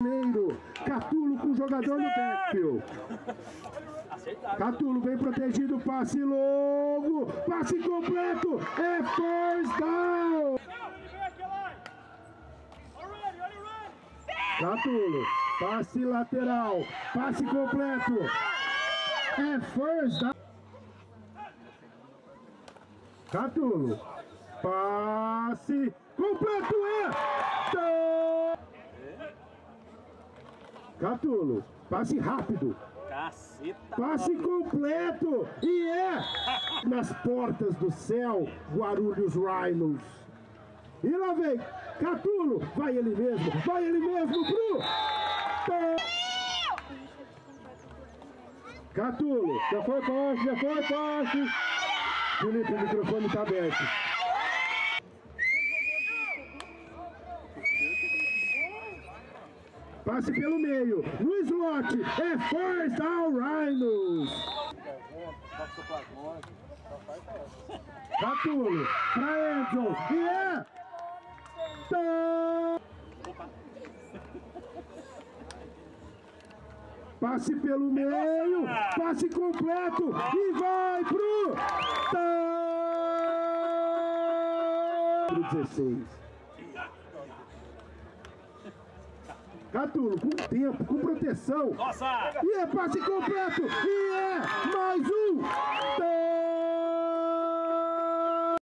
Catulo com o jogador no backfield. Catulo bem protegido, passe longo, passe completo, é first down. Catulo, passe lateral, passe completo, é first down. Catulo, passe completo, é down. Catulo, passe rápido. Caceta. Passe completo. E é nas portas do céu, Guarulhos Rhinos. E lá vem Catulo. Vai ele mesmo pro... Catulo, já foi passe. Felipe, o microfone tá aberto. Passe pelo meio, no slot, é first down Rhinos. Catulo, pra Edson, e é... Passe pelo meio, passe completo, e vai pro... 16. Catulo, com tempo, com proteção. Nossa! E é passe completo. E é mais um.